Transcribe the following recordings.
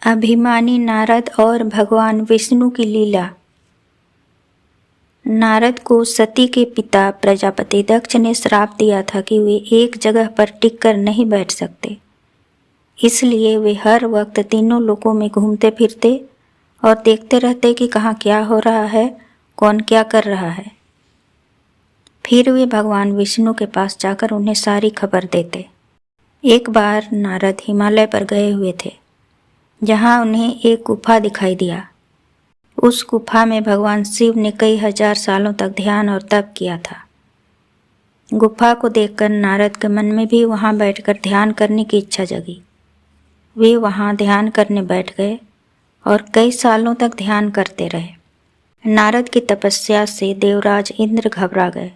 अभिमानी नारद और भगवान विष्णु की लीला। नारद को सती के पिता प्रजापति दक्ष ने श्राप दिया था कि वे एक जगह पर टिककर नहीं बैठ सकते, इसलिए वे हर वक्त तीनों लोकों में घूमते फिरते और देखते रहते कि कहाँ क्या हो रहा है, कौन क्या कर रहा है। फिर वे भगवान विष्णु के पास जाकर उन्हें सारी खबर देते। एक बार नारद हिमालय पर गए हुए थे, जहाँ उन्हें एक गुफा दिखाई दिया। उस गुफा में भगवान शिव ने कई हजार सालों तक ध्यान और तप किया था। गुफा को देखकर नारद के मन में भी वहाँ बैठकर ध्यान करने की इच्छा जगी। वे वहाँ ध्यान करने बैठ गए और कई सालों तक ध्यान करते रहे। नारद की तपस्या से देवराज इंद्र घबरा गए।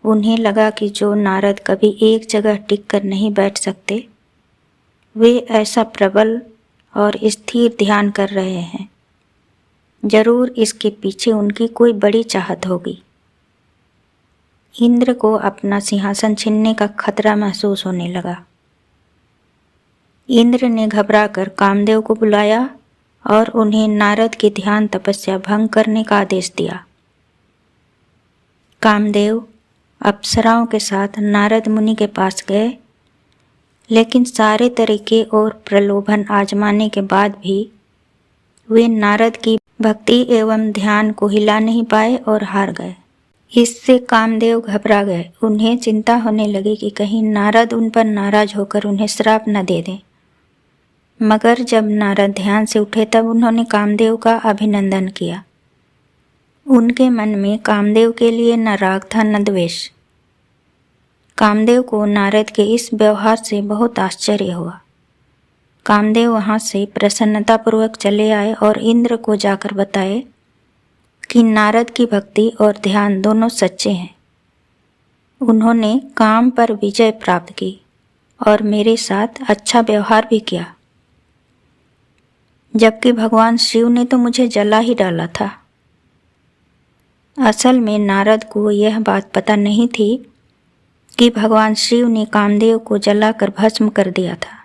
उन्हें लगा कि जो नारद कभी एक जगह टिक कर नहीं बैठ सकते, वे ऐसा प्रबल और स्थिर ध्यान कर रहे हैं। जरूर इसके पीछे उनकी कोई बड़ी चाहत होगी। इंद्र को अपना सिंहासन छीनने का खतरा महसूस होने लगा। इंद्र ने घबराकर कामदेव को बुलाया और उन्हें नारद की ध्यान तपस्या भंग करने का आदेश दिया। कामदेव अप्सराओं के साथ नारद मुनि के पास गए, लेकिन सारे तरीके और प्रलोभन आजमाने के बाद भी वे नारद की भक्ति एवं ध्यान को हिला नहीं पाए और हार गए। इससे कामदेव घबरा गए। उन्हें चिंता होने लगी कि कहीं नारद उन पर नाराज होकर उन्हें श्राप न दे दें। मगर जब नारद ध्यान से उठे तब उन्होंने कामदेव का अभिनंदन किया। उनके मन में कामदेव के लिए न राग था न द्वेष। कामदेव को नारद के इस व्यवहार से बहुत आश्चर्य हुआ। कामदेव वहाँ से प्रसन्नतापूर्वक चले आए और इंद्र को जाकर बताए कि नारद की भक्ति और ध्यान दोनों सच्चे हैं। उन्होंने काम पर विजय प्राप्त की और मेरे साथ अच्छा व्यवहार भी किया, जबकि भगवान शिव ने तो मुझे जला ही डाला था। असल में नारद को यह बात पता नहीं थी कि भगवान शिव ने कामदेव को जलाकर भस्म कर दिया था।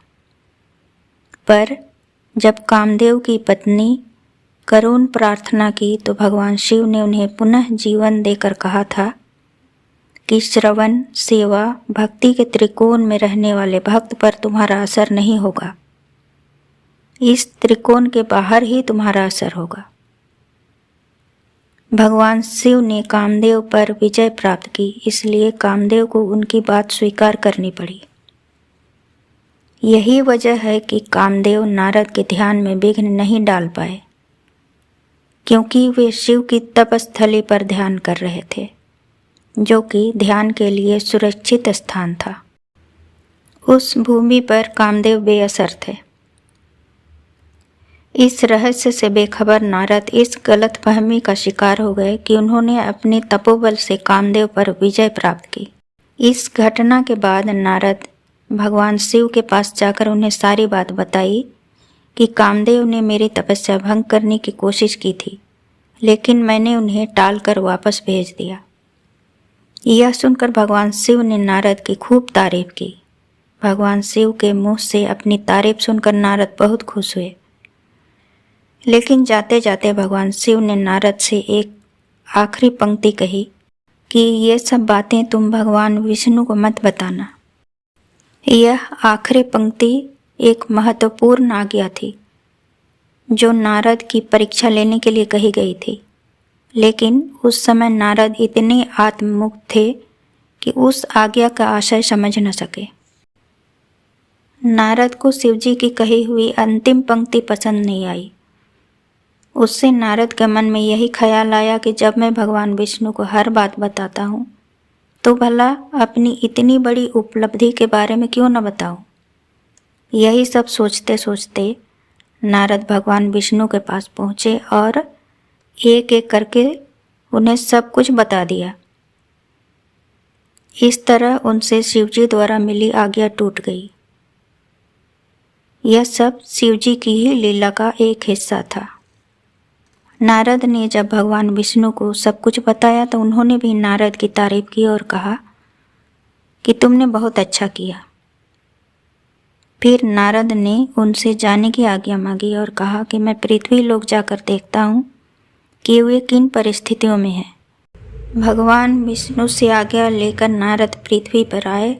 पर जब कामदेव की पत्नी करुण प्रार्थना की तो भगवान शिव ने उन्हें पुनः जीवन देकर कहा था कि श्रवण, सेवा, भक्ति के त्रिकोण में रहने वाले भक्त पर तुम्हारा असर नहीं होगा। इस त्रिकोण के बाहर ही तुम्हारा असर होगा। भगवान शिव ने कामदेव पर विजय प्राप्त की, इसलिए कामदेव को उनकी बात स्वीकार करनी पड़ी। यही वजह है कि कामदेव नारद के ध्यान में विघ्न नहीं डाल पाए, क्योंकि वे शिव की तपस्थली पर ध्यान कर रहे थे, जो कि ध्यान के लिए सुरक्षित स्थान था। उस भूमि पर कामदेव बेअसर थे। इस रहस्य से बेखबर नारद इस गलतफहमी का शिकार हो गए कि उन्होंने अपने तपोबल से कामदेव पर विजय प्राप्त की। इस घटना के बाद नारद भगवान शिव के पास जाकर उन्हें सारी बात बताई कि कामदेव ने मेरी तपस्या भंग करने की कोशिश की थी, लेकिन मैंने उन्हें टालकर वापस भेज दिया। यह सुनकर भगवान शिव ने नारद की खूब तारीफ की। भगवान शिव के मुंह से अपनी तारीफ सुनकर नारद बहुत खुश हुए। लेकिन जाते जाते भगवान शिव ने नारद से एक आखिरी पंक्ति कही कि ये सब बातें तुम भगवान विष्णु को मत बताना। यह आखिरी पंक्ति एक महत्वपूर्ण आज्ञा थी, जो नारद की परीक्षा लेने के लिए कही गई थी। लेकिन उस समय नारद इतने आत्ममुक्त थे कि उस आज्ञा का आशय समझ न सके। नारद को शिवजी की कही हुई अंतिम पंक्ति पसंद नहीं आई। उससे नारद के मन में यही ख्याल आया कि जब मैं भगवान विष्णु को हर बात बताता हूँ, तो भला अपनी इतनी बड़ी उपलब्धि के बारे में क्यों न बताऊं। यही सब सोचते सोचते नारद भगवान विष्णु के पास पहुँचे और एक एक करके उन्हें सब कुछ बता दिया। इस तरह उनसे शिवजी द्वारा मिली आज्ञा टूट गई। यह सब शिवजी की ही लीला का एक हिस्सा था। नारद ने जब भगवान विष्णु को सब कुछ बताया तो उन्होंने भी नारद की तारीफ की और कहा कि तुमने बहुत अच्छा किया। फिर नारद ने उनसे जाने की आज्ञा मांगी और कहा कि मैं पृथ्वी लोक जाकर देखता हूँ कि वे किन परिस्थितियों में हैं। भगवान विष्णु से आज्ञा लेकर नारद पृथ्वी पर आए,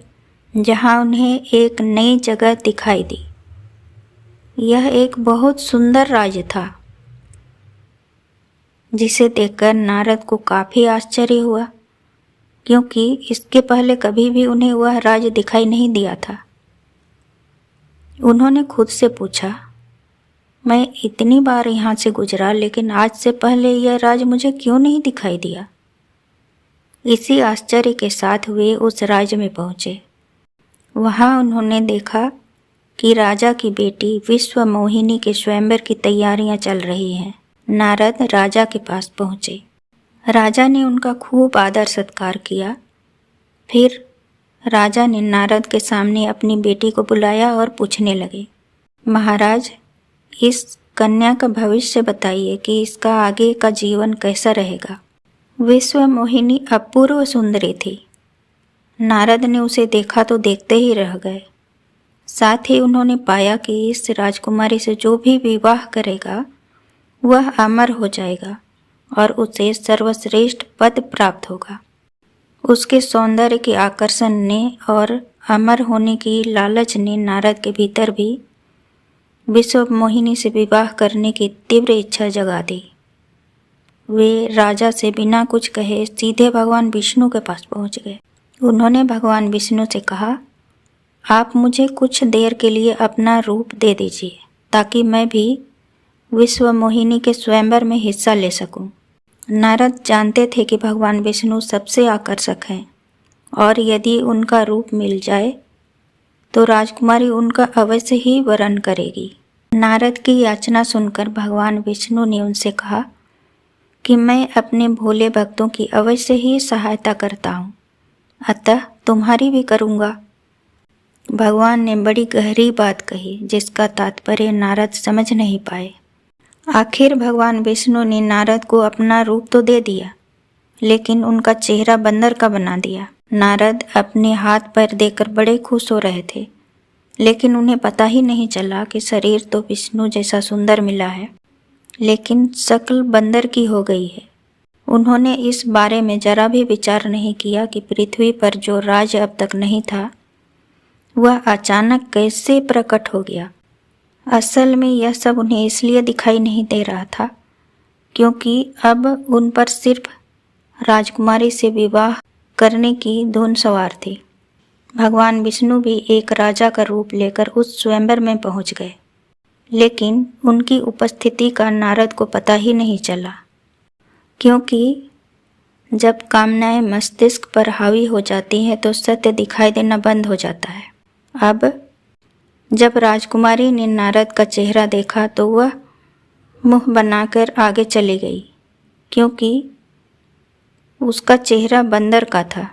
जहाँ उन्हें एक नई जगह दिखाई दी। यह एक बहुत सुंदर राज्य था, जिसे देखकर नारद को काफ़ी आश्चर्य हुआ, क्योंकि इसके पहले कभी भी उन्हें वह राज्य दिखाई नहीं दिया था। उन्होंने खुद से पूछा, मैं इतनी बार यहाँ से गुजरा, लेकिन आज से पहले यह राज्य मुझे क्यों नहीं दिखाई दिया। इसी आश्चर्य के साथ वे उस राज्य में पहुँचे। वहाँ उन्होंने देखा कि राजा की बेटी विश्व मोहिनी के स्वयंवर की तैयारियां चल रही हैं। नारद राजा के पास पहुँचे। राजा ने उनका खूब आदर सत्कार किया। फिर राजा ने नारद के सामने अपनी बेटी को बुलाया और पूछने लगे, महाराज, इस कन्या का भविष्य बताइए कि इसका आगे का जीवन कैसा रहेगा। विश्व मोहिनी अपूर्व सुंदरी थी। नारद ने उसे देखा तो देखते ही रह गए। साथ ही उन्होंने पाया कि इस राजकुमारी से जो भी विवाह करेगा वह अमर हो जाएगा और उसे सर्वश्रेष्ठ पद प्राप्त होगा। उसके सौंदर्य के आकर्षण ने और अमर होने की लालच ने नारद के भीतर भी विश्व मोहिनी से विवाह करने की तीव्र इच्छा जगा दी। वे राजा से बिना कुछ कहे सीधे भगवान विष्णु के पास पहुंच गए। उन्होंने भगवान विष्णु से कहा, आप मुझे कुछ देर के लिए अपना रूप दे दीजिए, ताकि मैं भी विश्व मोहिनी के स्वयंवर में हिस्सा ले सकूं। नारद जानते थे कि भगवान विष्णु सबसे आकर्षक हैं और यदि उनका रूप मिल जाए तो राजकुमारी उनका अवश्य ही वरण करेगी। नारद की याचना सुनकर भगवान विष्णु ने उनसे कहा कि मैं अपने भोले भक्तों की अवश्य ही सहायता करता हूँ, अतः तुम्हारी भी करूँगा। भगवान ने बड़ी गहरी बात कही, जिसका तात्पर्य नारद समझ नहीं पाए। आखिर भगवान विष्णु ने नारद को अपना रूप तो दे दिया, लेकिन उनका चेहरा बंदर का बना दिया। नारद अपने हाथ पैर देकर बड़े खुश हो रहे थे, लेकिन उन्हें पता ही नहीं चला कि शरीर तो विष्णु जैसा सुंदर मिला है, लेकिन शक्ल बंदर की हो गई है। उन्होंने इस बारे में जरा भी विचार नहीं किया कि पृथ्वी पर जो राज्य अब तक नहीं था वह अचानक कैसे प्रकट हो गया। असल में यह सब उन्हें इसलिए दिखाई नहीं दे रहा था क्योंकि अब उन पर सिर्फ राजकुमारी से विवाह करने की धुन सवार थी। भगवान विष्णु भी एक राजा का रूप लेकर उस स्वयंवर में पहुंच गए, लेकिन उनकी उपस्थिति का नारद को पता ही नहीं चला, क्योंकि जब कामनाएं मस्तिष्क पर हावी हो जाती हैं तो सत्य दिखाई देना बंद हो जाता है। अब जब राजकुमारी ने नारद का चेहरा देखा तो वह मुंह बनाकर आगे चली गई, क्योंकि उसका चेहरा बंदर का था।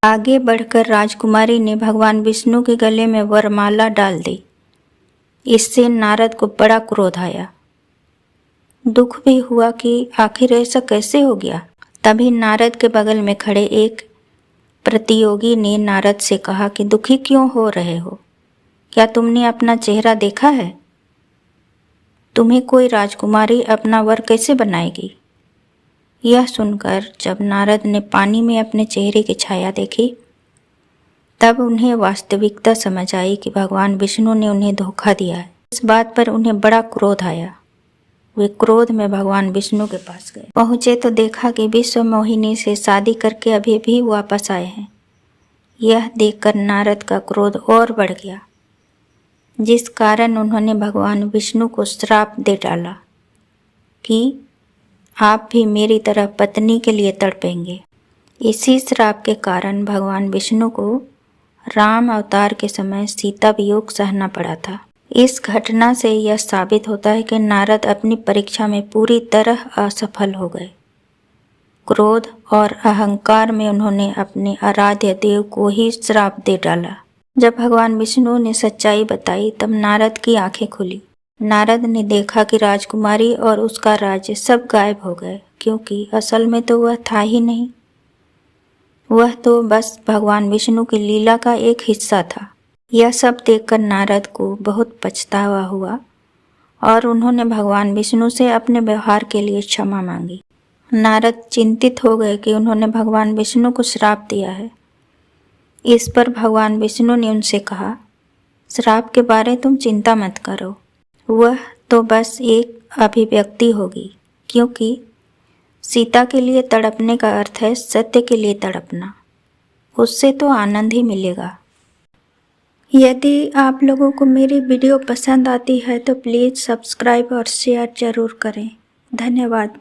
आगे बढ़कर राजकुमारी ने भगवान विष्णु के गले में वरमाला डाल दी। इससे नारद को बड़ा क्रोध आया। दुख भी हुआ कि आखिर ऐसा कैसे हो गया। तभी नारद के बगल में खड़े एक प्रतियोगी ने नारद से कहा कि दुखी क्यों हो रहे हो, क्या तुमने अपना चेहरा देखा है? तुम्हें कोई राजकुमारी अपना वर कैसे बनाएगी? यह सुनकर जब नारद ने पानी में अपने चेहरे की छाया देखी, तब उन्हें वास्तविकता समझ आई कि भगवान विष्णु ने उन्हें धोखा दिया है। इस बात पर उन्हें बड़ा क्रोध आया। वे क्रोध में भगवान विष्णु के पास गए। पहुँचे तो देखा कि विश्व मोहिनी से शादी करके अभी भी वापस आए हैं। यह देखकर नारद का क्रोध और बढ़ गया, जिस कारण उन्होंने भगवान विष्णु को श्राप दे डाला कि आप भी मेरी तरह पत्नी के लिए तड़पेंगे। इसी श्राप के कारण भगवान विष्णु को राम अवतार के समय सीता वियोग सहना पड़ा था। इस घटना से यह साबित होता है कि नारद अपनी परीक्षा में पूरी तरह असफल हो गए। क्रोध और अहंकार में उन्होंने अपने आराध्य देव को ही श्राप दे डाला। जब भगवान विष्णु ने सच्चाई बताई तब नारद की आंखें खुली। नारद ने देखा कि राजकुमारी और उसका राज्य सब गायब हो गए, क्योंकि असल में तो वह था ही नहीं। वह तो बस भगवान विष्णु की लीला का एक हिस्सा था। यह सब देखकर नारद को बहुत पछतावा हुआ और उन्होंने भगवान विष्णु से अपने व्यवहार के लिए क्षमा मांगी। नारद चिंतित हो गए कि उन्होंने भगवान विष्णु को श्राप दिया है। इस पर भगवान विष्णु ने उनसे कहा, श्राप के बारे तुम चिंता मत करो, वह तो बस एक अभिव्यक्ति होगी, क्योंकि सीता के लिए तड़पने का अर्थ है सत्य के लिए तड़पना, उससे तो आनंद ही मिलेगा। यदि आप लोगों को मेरी वीडियो पसंद आती है तो प्लीज़ सब्सक्राइब और शेयर ज़रूर करें। धन्यवाद।